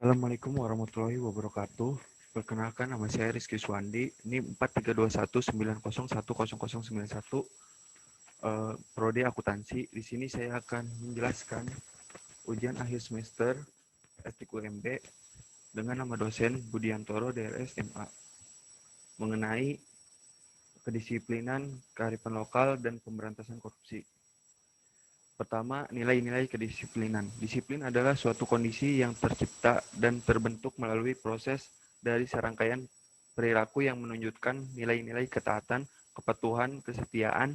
Assalamualaikum warahmatullahi wabarakatuh. Perkenalkan, nama saya Rizky Suwandi. Ini 4321901091, prodi akuntansi. Di sini saya akan menjelaskan ujian akhir semester Estik UMB dengan nama dosen Budiantoro DRS MA mengenai kedisiplinan, kearifan lokal, dan pemberantasan korupsi. Pertama, nilai-nilai kedisiplinan. Disiplin adalah suatu kondisi yang tercipta dan terbentuk melalui proses dari serangkaian perilaku yang menunjukkan nilai-nilai ketaatan, kepatuhan, kesetiaan,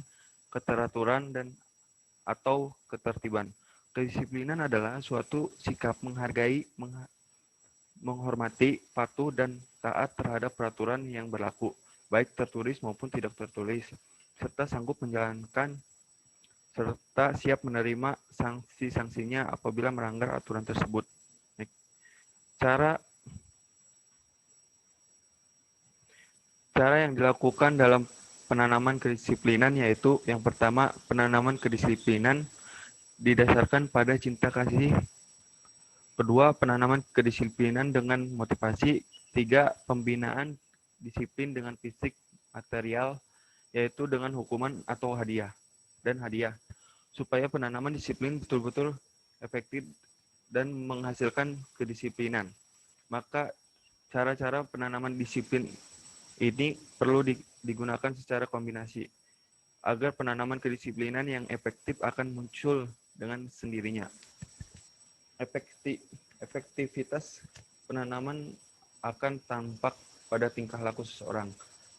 keteraturan, dan atau ketertiban. Kedisiplinan adalah suatu sikap menghargai, menghormati, patuh, dan taat terhadap peraturan yang berlaku, baik tertulis maupun tidak tertulis, serta sanggup menjalankan serta siap menerima sanksi-sanksinya apabila melanggar aturan tersebut. Cara cara yang dilakukan dalam penanaman kedisiplinan yaitu yang pertama, penanaman kedisiplinan didasarkan pada cinta kasih. Kedua, penanaman kedisiplinan dengan motivasi. Tiga, pembinaan disiplin dengan fisik material yaitu dengan hukuman atau hadiah dan hadiah. Supaya penanaman disiplin betul-betul efektif dan menghasilkan kedisiplinan. Maka cara-cara penanaman disiplin ini perlu digunakan secara kombinasi agar penanaman kedisiplinan yang efektif akan muncul dengan sendirinya. Efektivitas penanaman akan tampak pada tingkah laku seseorang.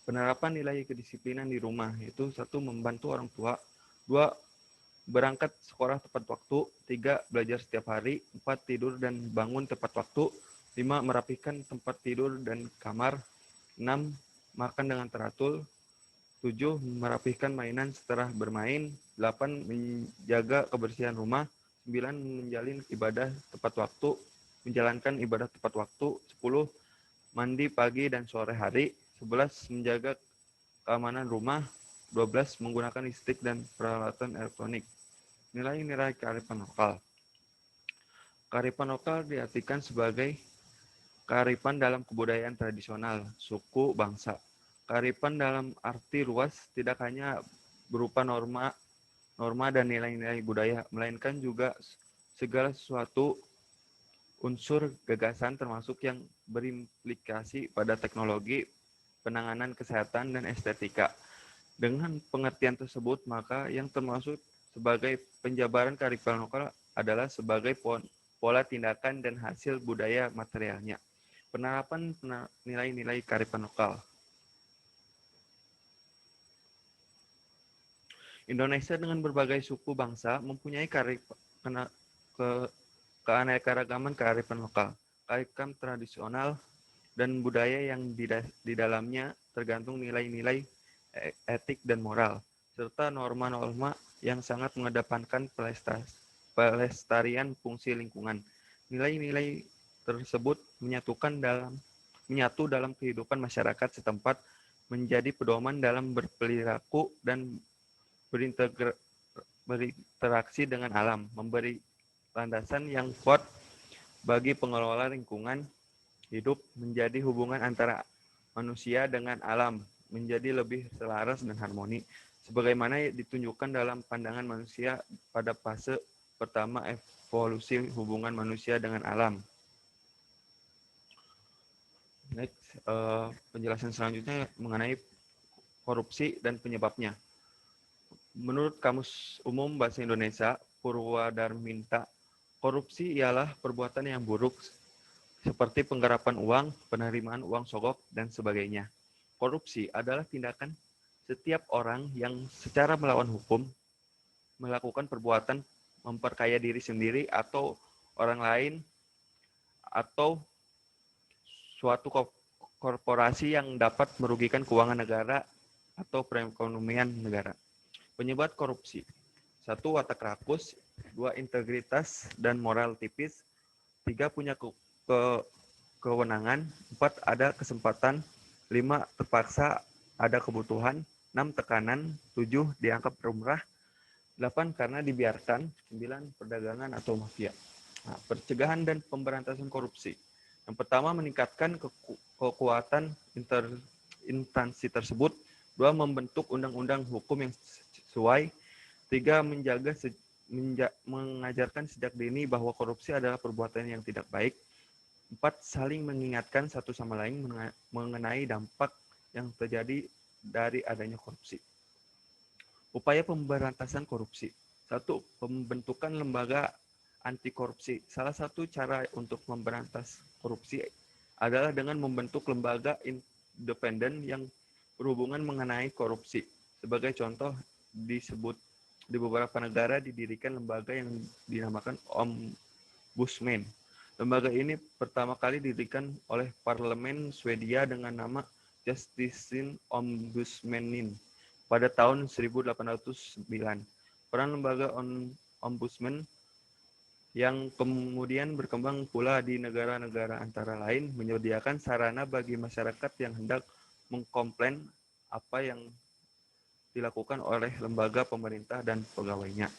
Penerapan nilai kedisiplinan di rumah itu satu, membantu orang tua, dua, berangkat sekolah tepat waktu, tiga, belajar setiap hari, empat, tidur dan bangun tepat waktu, lima, merapikan tempat tidur dan kamar, enam, makan dengan teratur, tujuh, merapikan mainan setelah bermain, delapan, menjaga kebersihan rumah, sembilan, menjalankan ibadah tepat waktu, 10, mandi pagi dan sore hari, 11, menjaga keamanan rumah, 12, menggunakan listrik dan peralatan elektronik. Nilai-nilai kearifan lokal. Kearifan lokal diartikan sebagai kearifan dalam kebudayaan tradisional, suku, bangsa. Kearifan dalam arti luas tidak hanya berupa norma dan nilai-nilai budaya, melainkan juga segala sesuatu unsur gagasan termasuk yang berimplikasi pada teknologi, penanganan kesehatan, dan estetika. Dengan pengertian tersebut, maka yang termasuk sebagai penjabaran kearifan lokal adalah sebagai pola tindakan dan hasil budaya materialnya. Penerapan nilai-nilai kearifan lokal. Indonesia dengan berbagai suku bangsa mempunyai keanekaragaman kearifan lokal, kearifan tradisional, dan budaya yang di dalamnya tergantung nilai-nilai etik dan moral, serta norma-norma yang sangat mengedepankan pelestarian fungsi lingkungan. Nilai-nilai tersebut menyatu dalam kehidupan masyarakat setempat, menjadi pedoman dalam berperilaku dan berinteraksi dengan alam, memberi landasan yang kuat bagi pengelola lingkungan hidup, menjadi hubungan antara manusia dengan alam menjadi lebih selaras dan harmoni, sebagaimana ditunjukkan dalam pandangan manusia pada fase pertama evolusi hubungan manusia dengan alam. Next, penjelasan selanjutnya mengenai korupsi dan penyebabnya. Menurut Kamus Umum Bahasa Indonesia, Purwadarminta, korupsi ialah perbuatan yang buruk seperti penggarapan uang, penerimaan uang sogok, dan sebagainya. Korupsi adalah tindakan setiap orang yang secara melawan hukum melakukan perbuatan memperkaya diri sendiri atau orang lain atau suatu korporasi yang dapat merugikan keuangan negara atau perekonomian negara. Penyebab korupsi. 1. Watak rakus. 2. Integritas dan moral tipis. 3. Punya kewenangan. 4. Ada kesempatan. 5. Terpaksa ada kebutuhan. 6. Tekanan. 7. Dianggap lumrah. 8. Karena dibiarkan. 9. Perdagangan atau mafia. Nah, pencegahan dan pemberantasan korupsi. Yang pertama, meningkatkan kekuatan instansi tersebut. Dua, membentuk undang-undang hukum yang sesuai. Tiga, mengajarkan sejak dini bahwa korupsi adalah perbuatan yang tidak baik. Empat, saling mengingatkan satu sama lain mengenai dampak yang terjadi dari adanya korupsi. Upaya pemberantasan korupsi. Satu, pembentukan lembaga anti korupsi. Salah satu cara untuk memberantas korupsi adalah dengan membentuk lembaga independen yang berhubungan mengenai korupsi. Sebagai contoh, disebut di beberapa negara didirikan lembaga yang dinamakan Ombudsman. Lembaga ini pertama kali didirikan oleh Parlemen Swedia dengan nama Justice Ombudsmanin pada tahun 1809. Peran lembaga Ombudsman yang kemudian berkembang pula di negara-negara antara lain menyediakan sarana bagi masyarakat yang hendak mengkomplain apa yang dilakukan oleh lembaga pemerintah dan pegawainya.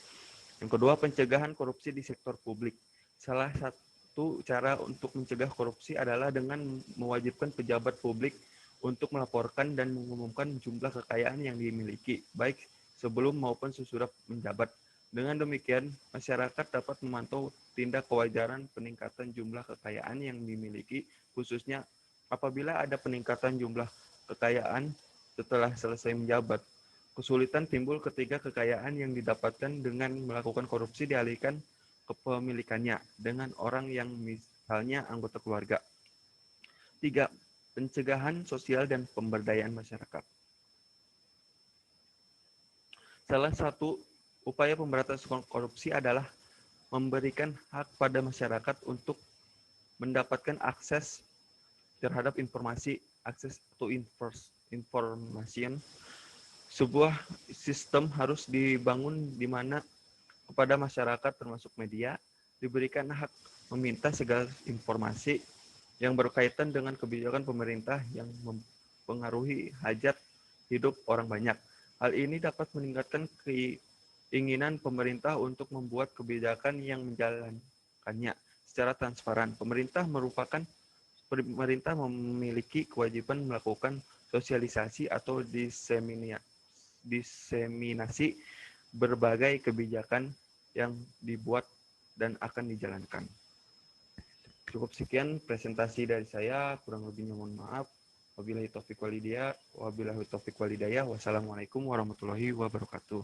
Yang kedua, pencegahan korupsi di sektor publik. Salah satu cara untuk mencegah korupsi adalah dengan mewajibkan pejabat publik untuk melaporkan dan mengumumkan jumlah kekayaan yang dimiliki, baik sebelum maupun sesudah menjabat. Dengan demikian, masyarakat dapat memantau tindak kewajaran peningkatan jumlah kekayaan yang dimiliki, khususnya apabila ada peningkatan jumlah kekayaan setelah selesai menjabat. Kesulitan timbul ketika kekayaan yang didapatkan dengan melakukan korupsi dialihkan kepemilikannya dengan orang yang misalnya anggota keluarga. Tiga, pencegahan sosial dan pemberdayaan masyarakat. Salah satu upaya pemberantasan korupsi adalah memberikan hak pada masyarakat untuk mendapatkan akses terhadap informasi, akses to information. Sebuah sistem harus dibangun di mana kepada masyarakat termasuk media diberikan hak meminta segala informasi yang berkaitan dengan kebijakan pemerintah yang mempengaruhi hajat hidup orang banyak. Hal ini dapat meningkatkan keinginan pemerintah untuk membuat kebijakan yang menjalankannya secara transparan. Pemerintah memiliki kewajiban melakukan sosialisasi atau diseminasi berbagai kebijakan yang dibuat dan akan dijalankan. Cukup sekian presentasi dari saya, kurang lebihnya mohon maaf. Wabillahi taufiq walhidayah. Wassalamualaikum warahmatullahi wabarakatuh.